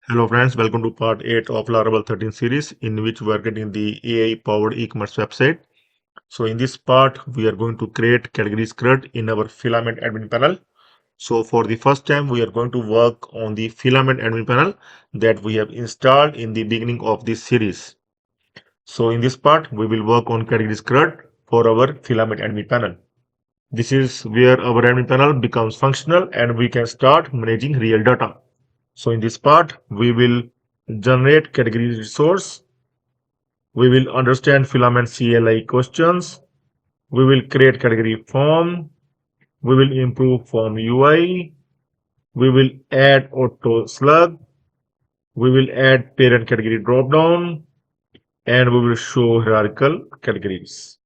Hello friends, welcome to part 8 of Laravel 13 series in which we are getting the AI powered e-commerce website. So in this part, we are going to create categories CRUD in our Filament admin panel. So for the first time, we are going to work on the Filament admin panel that we have installed in the beginning of this series. So in this part, we will work on categories CRUD for our Filament admin panel. This is where our admin panel becomes functional and we can start managing real data. So in this part, we will generate category resource. We will understand Filament CLI questions. We will create category form. We will improve form UI. We will add Auto Slug. We will add parent category dropdown. And we will show hierarchical categories.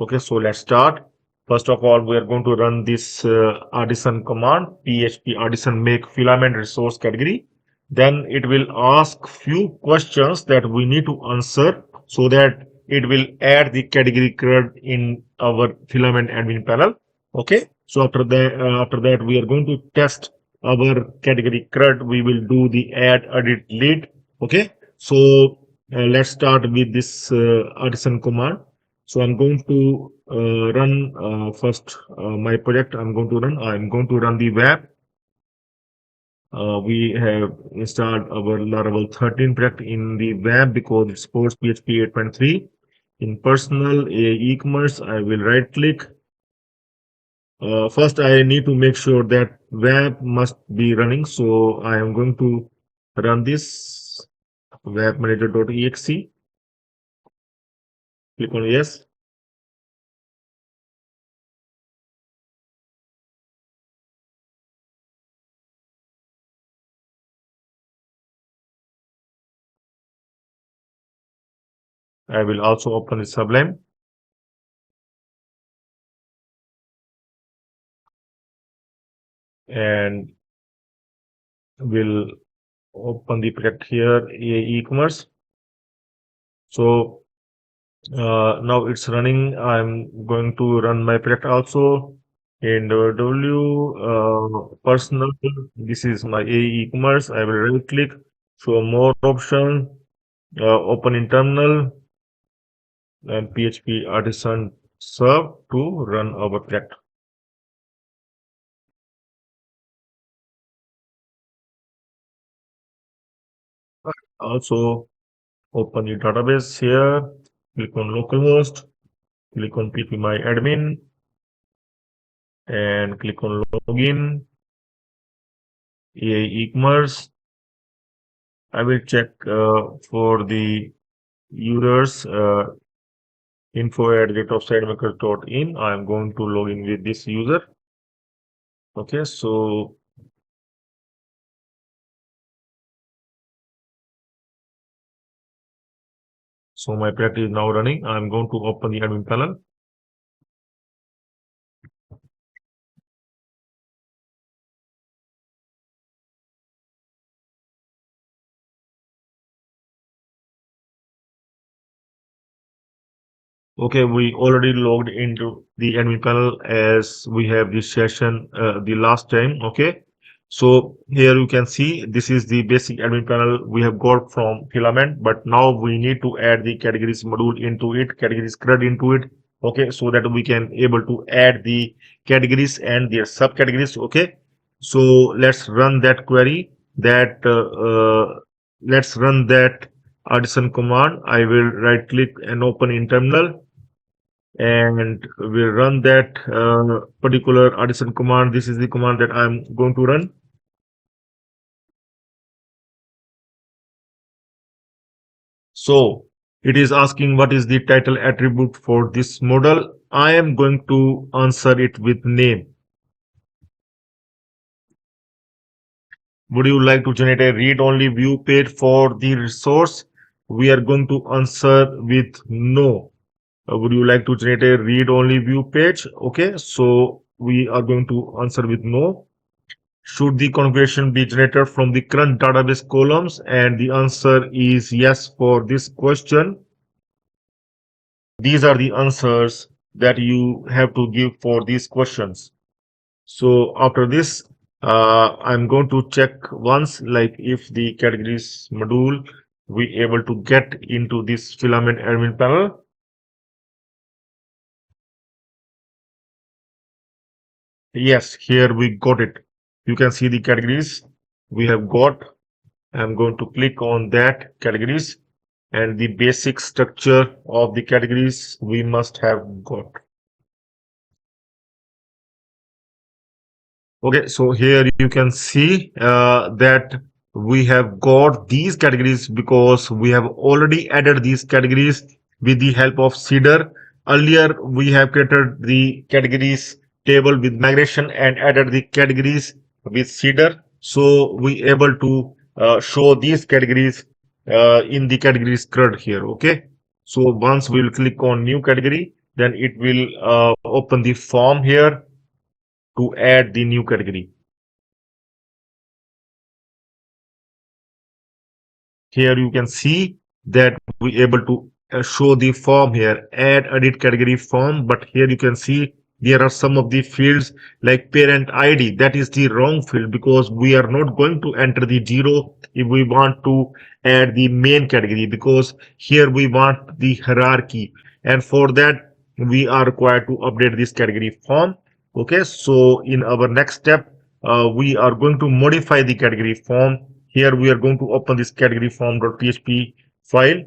Okay, so let's start. First of all, we are going to run this artisan command, php artisan make filament resource category. Then it will ask few questions that we need to answer so that it will add the category CRUD in our filament admin panel. Okay, so after that we are going to test our category CRUD. We will do the add, edit, delete. Okay, so let's start with this artisan command. So I'm going to run first my project. I'm going to run the web. We have installed our Laravel 13 project in the web because it supports PHP 8.3. In personal e-commerce, I will right click. First, I need to make sure that web must be running. So I am going to run this webmanager.exe. Click on yes. I will also open the Sublime. And will open the project here, e-commerce. So now it's running. I'm going to run my project also in personal. This is my e-commerce. I will right click, show more option, open in terminal, and PHP artisan serve to run our project. Also open your database here, click on localhost, click on ppMyAdmin, and click on login, e-commerce. I will check for the users info@getofsidemakers.in. I am going to log in with this user. Okay, so my project is now running. I'm going to open the admin panel. Okay, we already logged into the admin panel as we have this session the last time. Okay, so here you can see this is the basic admin panel we have got from Filament, but now we need to add the categories module into it, categories CRUD into it. Okay, so that we can able to add the categories and their subcategories. Okay, so let's run that query. Let's run that artisan command. I will right click and open in terminal and we run that particular artisan command. This is the command that I'm going to run. So it is asking what is the title attribute for this model. I am going to answer it with name. Would you like to generate a read-only view page for the resource? We are going to answer with no. Would you like to generate a read-only view page? Okay, so we are going to answer with no. Should the configuration be generated from the current database columns? And the answer is yes for this question. These are the answers that you have to give for these questions. So after this, I'm going to check once, like if the categories module we able to get into this filament admin panel. Yes, here we got it. You can see the categories we have got. I'm going to click on that categories, and the basic structure of the categories we must have got. Okay, so here you can see that we have got these categories because we have already added these categories with the help of Seeder. Earlier, we have created the categories table with migration and added the categories with Seeder. So we able to show these categories in the categories CRUD here. Okay. So once we'll click on new category, then it will open the form here to add the new category. Here you can see that we able to show the form here, add edit category form, but here you can see there are some of the fields like parent ID. That is the wrong field because we are not going to enter the 0 if we want to add the main category, because here we want the hierarchy, and for that we are required to update this category form. Okay, so in our next step, we are going to modify the category form. Here we are going to open this category form.php file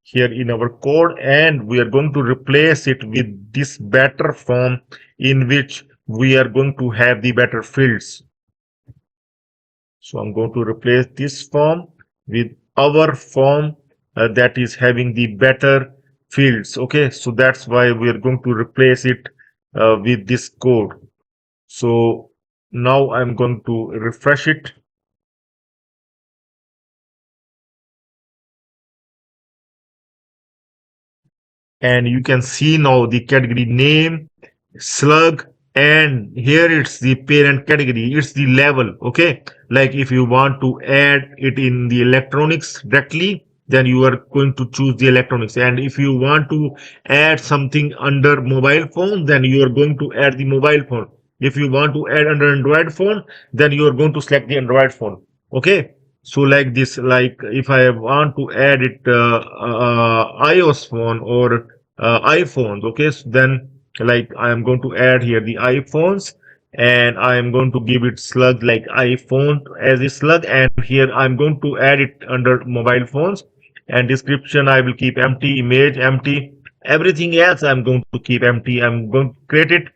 here in our code, and we are going to replace it with this better form in which we are going to have the better fields. So I'm going to replace this form with our form that is having the better fields. Okay, so that's why we are going to replace it with this code. So now I'm going to refresh it. And you can see now the category name, slug, and here it's the parent category, it's the level. Okay, like if you want to add it in the electronics directly, then you are going to choose the electronics, and if you want to add something under mobile phone, then you are going to add the mobile phone. If you want to add under Android phone, then you are going to select the Android phone. Okay, so like this, like if I want to add it iOS phone or iPhones, okay, so then like I am going to add here the iPhones, and I am going to give it slug like iPhone as a slug, and here I'm going to add it under mobile phones, and description I will keep empty, image empty, everything else I'm going to keep empty. I'm going to create it.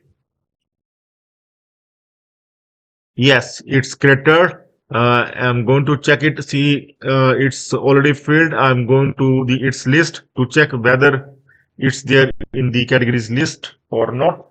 Yes, it's created. I'm going to check it, see it's already filled. I'm going to the its list to check whether it's there in the categories list or not.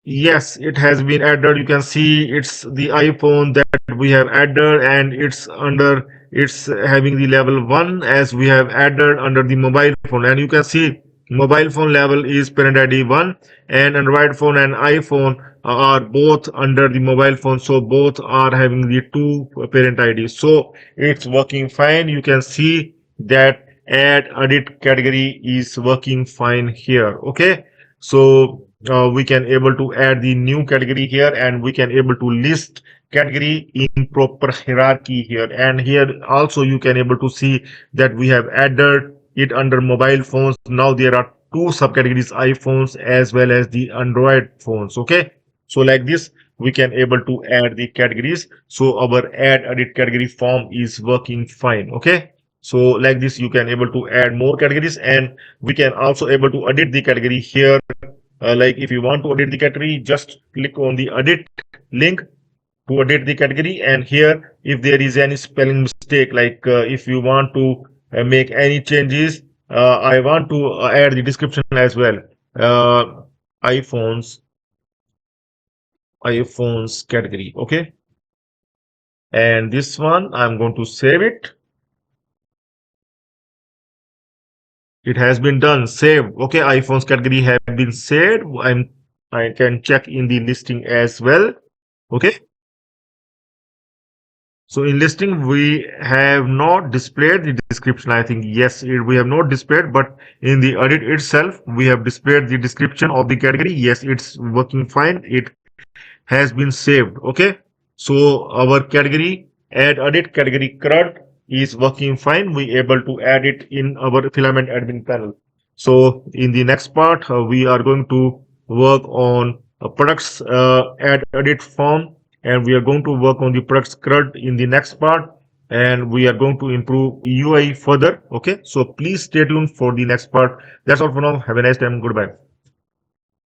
Yes, it has been added. You can see it's the iPhone that we have added, and it's under, it's having the level 1 as we have added under the mobile phone. And you can see mobile phone level is parent ID 1, and Android phone and iPhone are both under the mobile phone. So both are having the two parent IDs. So it's working fine. You can see that add edit category is working fine here. Okay. So we can able to add the new category here, and we can able to list category in proper hierarchy here, and here also you can able to see that we have added it under mobile phones. Now there are two subcategories, iPhones as well as the Android phones. Okay, so like this we can able to add the categories, so our add edit category form is working fine. Okay, so like this you can able to add more categories, and we can also able to edit the category here. Like if you want to edit the category, just click on the edit link to edit the category, and here if there is any spelling mistake, like if you want to make any changes, I want to add the description as well. uh, iPhones, iPhones category. Okay, and this one I'm going to save it. It has been done, save. Okay, iPhones category have been saved. I can check in the listing as well. Okay, So in listing, we have not displayed the description. I think yes, we have not displayed, but in the edit itself, we have displayed the description of the category. Yes, it's working fine. It has been saved. Okay. So our category add edit category CRUD is working fine. We able to add it in our filament admin panel. So in the next part, we are going to work on products add edit form, and we are going to work on the products CRUD in the next part, and we are going to improve UI further. Okay. So please stay tuned for the next part. That's all for now. Have a nice time. Goodbye.